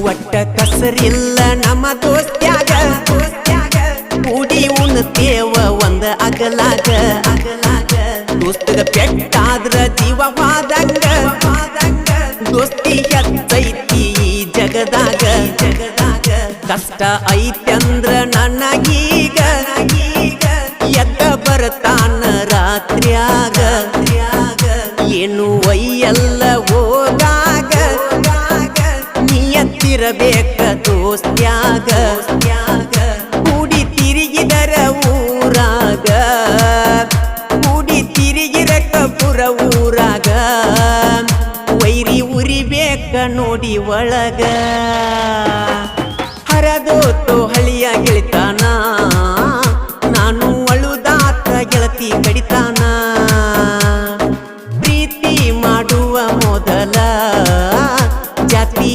ಒಟ್ಟ ಕಸರಿಲ್ಲ ನಮ್ಮ ದೋಸ್ತ್ಯಾಗ ಕೂಡಿ ಉಣ್ತೇವ ಒಂದ ಅಗಲಾಗ ದೋಸ್ತಗ ಪೆಟ್ಟಾದ್ರ ಜೀವವಾದಂಗ ದೋಸ್ತಿ ಹೆಚ್ಚೈತಿ ಜಗದಾಗ ಕಷ್ಟ ಐತಂದ್ರ ನನಗೀಗ ಎದ್ದ ಬರ್ತಾನ ರಾತ್ರಿಯಾಗ ಏನು ಒಯ್ಯಲ್ಲ ಹೋದಾಗ ನಿಯತ್ತಿರಬೇಕ ದೋಸ್ತ್ಯಾಗ ಕೂಡಿ ತಿರುಗಿದರ ಊರಾಗ ಕೂಡಿ ತಿರುಗಿರಕ ಪುರ ಊರಾಗ ವೈರಿ ಉರಿಬೇಕ ನೋಡಿ ಒಳಗ ಹರದೋತು ಹಳಿಯ ಗೆಳಿತಾನ ನಾನು ಅಳುದಾತ ಗೆಳತಿ ಕಡಿ